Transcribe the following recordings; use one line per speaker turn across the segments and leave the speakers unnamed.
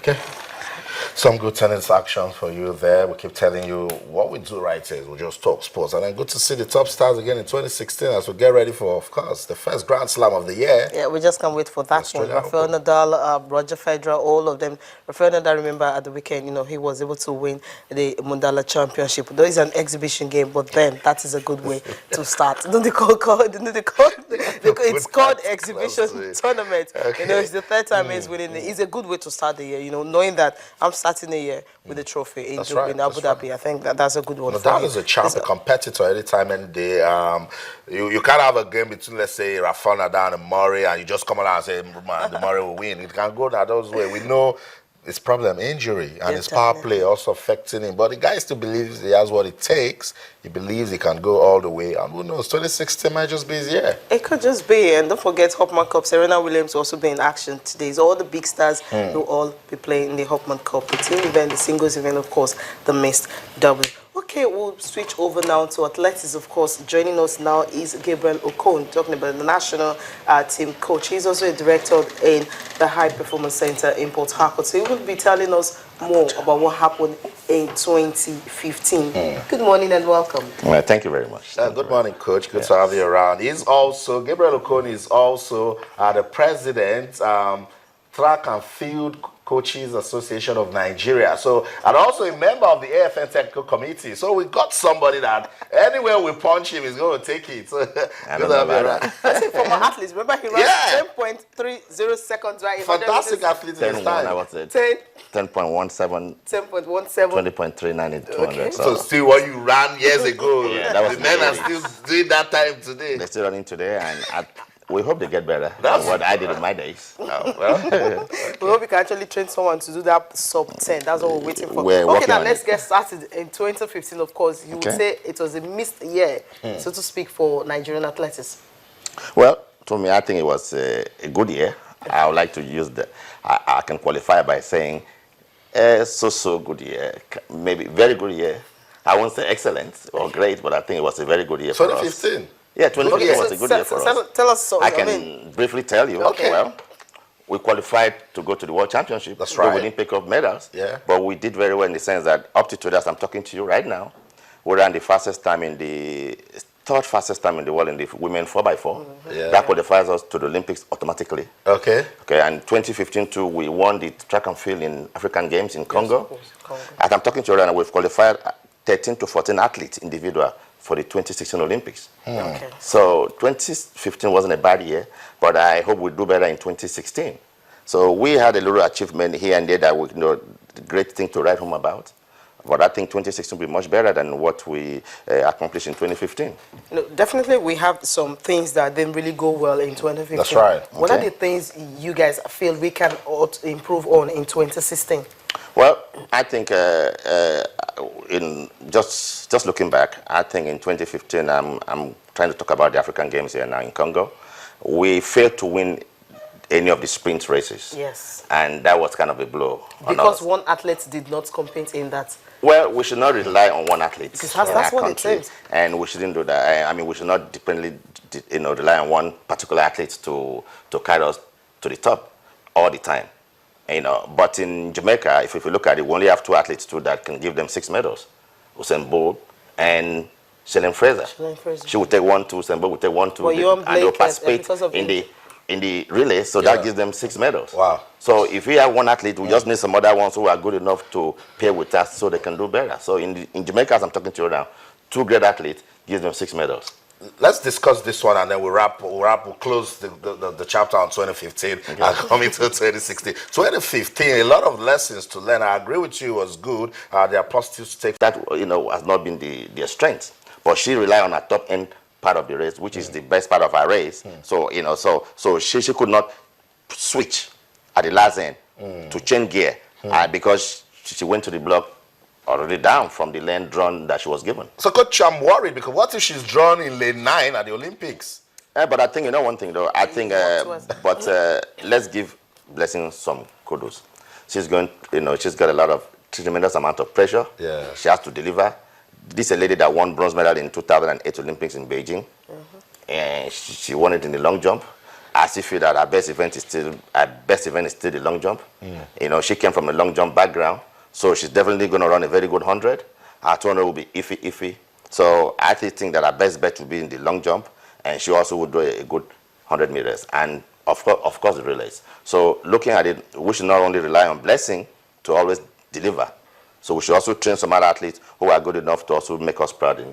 Okay. Some good tennis action for you there. We keep telling you what we do right here is we just talk sports. And then good to see the top stars again in 2016 as we get ready for, of course, the first Grand Slam of the year.
Yeah, we just can't wait for that one. Rafael Nadal, Roger Federer, all of them. Rafael Nadal, remember at the weekend, you know, he was able to win the Mandala Championship. Though it's an exhibition game, but then that is a good way to start. It's called exhibition tournament.
Okay.
You know, it's the third time he's winning it. It's a good way to start the year, you know, knowing that I'm starting the year with the trophy in Abu Dhabi. I think that's a good one.
Nadal is a champ, a competitor anytime, any day. You can't have a game between, let's say, Rafael Nadal and Murray, and you just come along and say, man, the Murray will win. It can go that those way. We know his problem, injury, and his power play also affecting him. But the guy still believes he has what it takes. He believes he can go all the way. And who knows, 2016 might just be his year.
It could just be. And don't forget, Hopman Cup. Serena Williams will also be in action today. So all the big stars will all be playing in the Hopman Cup. The team event, the singles event, of course, the mixed double. Okay, we'll switch over now to athletics, of course. Joining us now is Gabriel Okon, talking about the national team coach. He's also a director in the High Performance Center in Port Harcourt. So he will be telling us more about what happened in 2015. Good morning and welcome.
Well, thank you very much.
Good morning, Coach. Good to have you around. He's also, Gabriel Okon is also the president, Track and Field Coaches Association of Nigeria. So, and also a member of the AFN Technical Committee. So we got somebody that anywhere we punch him, he's going to take it. So,
I don't know about that.
I think former athletes, remember he ran 10.30 seconds, right?
Fantastic athlete in his time.
I was at
10.17.
10.17, 20.39 in 200.
Okay. So still what you ran years ago.
Yeah, that was
the men are still doing that time today.
They're still running today, and we hope they get better than what I did in my days.
Oh, well.
We hope we can actually train someone to do that sub 10. That's what we're waiting for.
We're
okay, now
on
let's
it.
get started. In 2015, of course, you would say it was a missed year, so to speak, for Nigerian athletics.
Well, to me, I think it was a good year. I would like to use I can qualify by saying so good year, maybe very good year. I won't say excellent or great, but I think it was a very good year for us.
2015?
Yeah, 2015 was a good year for us.
Tell us so.
I can briefly tell you.
Okay.
Well, we qualified to go to the World Championship.
That's right.
We didn't pick up medals.
Yeah.
But we did very well in the sense that up to today, as I'm talking to you right now, we ran the fastest time in the third fastest time in the world in the women 4x4.
Yeah.
That qualifies us to the Olympics automatically.
Okay.
Okay. And 2015 too, we won the track and field in African Games in Congo.
Of course, Congo.
As I'm talking to you right now, we've qualified 13 to 14 athletes individual for the 2016 Olympics.
Okay.
So 2015 wasn't a bad year, but I hope we do better in 2016. So we had a little achievement here and there that we the great thing to write home about. But I think 2016 will be much better than what we accomplished in 2015.
You know, definitely, we have some things that didn't really go well in 2015.
That's right.
What are the things you guys feel we can improve on in 2016?
Well, I think in just looking back, I think in 2015, I'm trying to talk about the African Games here now in Congo. We failed to win any of the sprint races.
Yes.
And that was kind of a blow.
Because one athlete did not compete in that.
Well, we should not rely on one athlete.
Because that's what it is.
And we shouldn't do that. I mean, we should not rely on one particular athlete to carry us to the top all the time. But in Jamaica, if you look at it, we only have two athletes too that can give them 6 medals: Usain Bolt and Shelen Fraser. She will take 1, 2. Usain Bolt will take 1, 2, and they'll participate in the relay. So that gives them 6 medals.
Wow!
So if we have one athlete, we just need some other ones who are good enough to pair with us so they can do better. So in Jamaica, as I'm talking to you now, 2 great athletes gives them 6 medals.
Let's discuss this one and then we'll close the chapter on 2015 and come into 2016. 2015, a lot of lessons to learn. I agree with you, it was good. There are positives to take.
That has not been their strength, but she relied on her top end part of the race, which is the best part of her race. So so she could not switch at the last end to change gear because she went to the block already down from the lane drawn that she was given.
So, Coach, I'm worried because what if she's drawn in lane 9 at the Olympics?
But I think, one thing though, I think, let's give Blessing some kudos. She's going, she's got a lot of tremendous amount of pressure.
Yeah.
She has to deliver. This is a lady that won bronze medal in 2008 Olympics in Beijing. And she won it in the long jump. I still feel that our best event is still the long jump. You know, she came from a long jump background, so she's definitely going to run a very good 100. Our 200 will be iffy. So I actually think that our best bet will be in the long jump, and she also would do a good 100 meters, and of course the relays. So looking at it, we should not only rely on blessing to always deliver. So we should also train some other athletes who are good enough to also make us proud.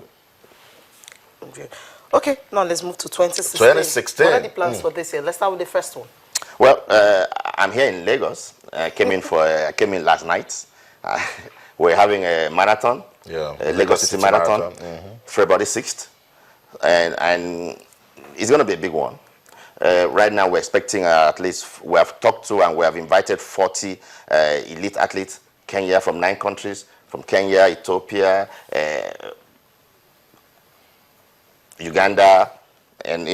Okay, now let's move to 2016.
2016.
What are the plans for this year? Let's start with the first one.
Well, I'm here in Lagos. I came in last night. We're having a marathon, Lagos City Marathon, February 6th, and it's going to be a big one. Right now, we're expecting at least, we have talked to and we have invited 40 elite athletes, Kenya from 9 countries, from Kenya, Ethiopia, Uganda, and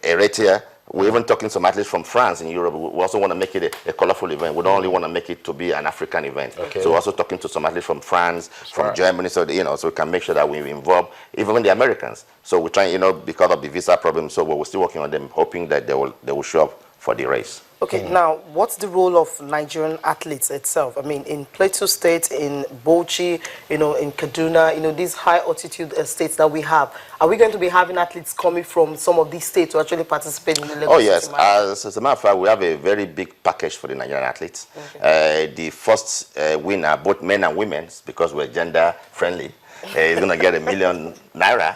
Eritrea. We're even talking to some athletes from France and Europe. We also want to make it a colorful event. We don't only want to make it to be an African event. So we're also talking to some athletes from France, from Germany, so so we can make sure that we involve even the Americans. So we're trying, because of the visa problem, so we're still working on them, hoping that they will show up for the race.
Okay, now, what's the role of Nigerian athletes itself? I mean, in Plateau State, in Bauchi, in Kaduna, these high altitude states that we have, are we going to be having athletes coming from some of these states to actually participate in the Lagos City Marathon?
As a matter of fact, we have a very big package for the Nigerian athletes. The first winner, both men and women, because we're gender friendly, is going to get ₦1 million.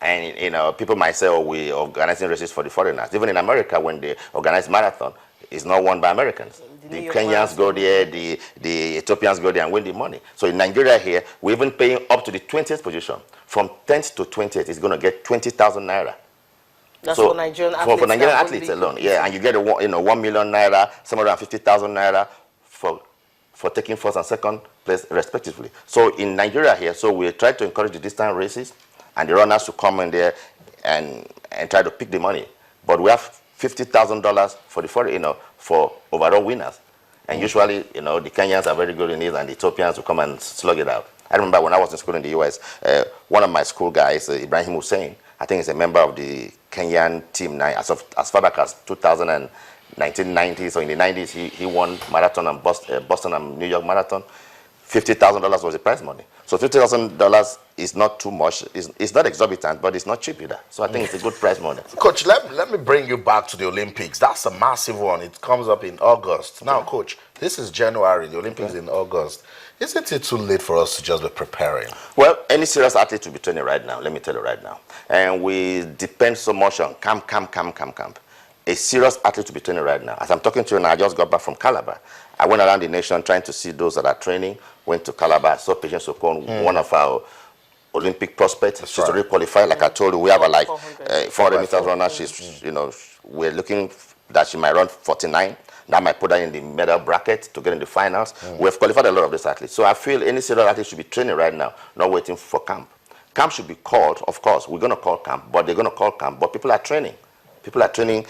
And people might say, "Oh, we're organizing races for the foreigners." Even in America, when they organize marathon, it's not won by Americans. The Kenyans go there, the Ethiopians go there and win the money. So in Nigeria here, we're even paying up to the 20th position. From 10th to 20th, it's going to get 20,000 naira.
That's for Nigerian athletes.
For Nigerian athletes alone, yeah. And you get ₦1 million naira, 750,000 naira for taking first and second place respectively. So in Nigeria here, so we try to encourage the distance races and the runners to come in there and try to pick the money. But we have $50,000 for the for overall winners. And usually, the Kenyans are very good in it, and the Ethiopians will come and slug it out. I remember when I was in school in the US, one of my school guys, Ibrahim Hussein, I think he's a member of the Kenyan team now, as far back as 1990s. So in the 90s, he won marathon and Boston and New York marathon. $50,000 was the prize money. So $50,000 is not too much. It's not exorbitant, but it's not cheap either. So I think it's a good prize money.
Coach, let me bring you back to the Olympics. That's a massive one. It comes up in August. Now, Coach, this is January. The Olympics in August. Isn't it too late for us to just be preparing?
Well, any serious athlete will be training right now. Let me tell you right now. And we depend so much on camp. A serious athlete will be training right now. As I'm talking to you now, I just got back from Calabar. I went around the nation trying to see those that are training. Went to Calabar, saw Patience Okon, one of our Olympic prospects. She's already qualified. Like I told you, we have a 400 meters runner. She's, we're looking that she might run 49. That might put her in the medal bracket to get in the finals. We have qualified a lot of these athletes. So I feel any serious athlete should be training right now, not waiting for camp. Camp should be called, of course. We're going to call camp, but they're going to call camp. But people are training. People are training.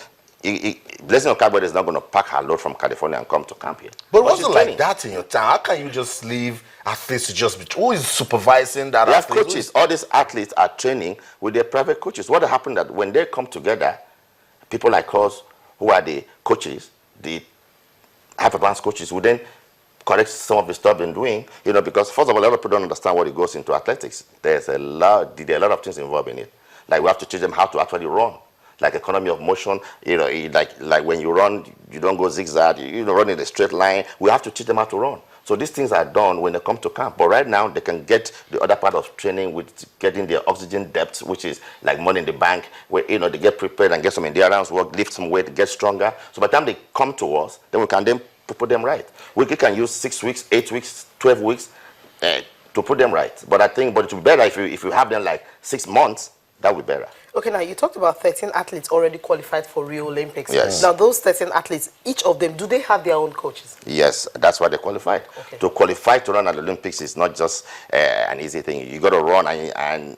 Blessing Okabode is not going to pack her load from California and come to camp here.
But what's it like that in your town? How can you just leave athletes to just be... Who is supervising that?
They have coaches. All these athletes are training with their private coaches. What happened that when they come together, people like us who are the coaches, the high-performance coaches, will then correct some of the stuff they're doing, because first of all, a lot of people don't understand what it goes into athletics. There are a lot of things involved in it. Like we have to teach them how to actually run. Like economy of motion, like when you run, you don't go zigzag, you run in a straight line. We have to teach them how to run. So these things are done when they come to camp. But right now, they can get the other part of training with getting their oxygen depth, which is like money in the bank, where they get prepared and get some endurance work, lift some weight, get stronger. So by the time they come to us, then we can then put them right. We can use 6 weeks, 8 weeks, 12 weeks to put them right. But I think, it would be better if you have them like 6 months. That would be better.
Okay, now you talked about 13 athletes already qualified for Rio Olympics.
Yes.
Now those 13 athletes, each of them, do they have their own coaches?
Yes, that's why they qualified. Okay. To qualify to run at the Olympics is not just an easy thing. You got to run and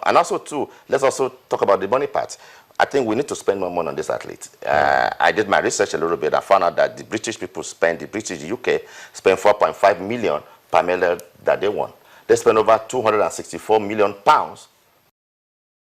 also too. Let's also talk about the money part. I think we need to spend more money on these athletes. I did my research a little bit. I found out that the British UK spend 4.5 million per medal that they won. They spend over 264 million pounds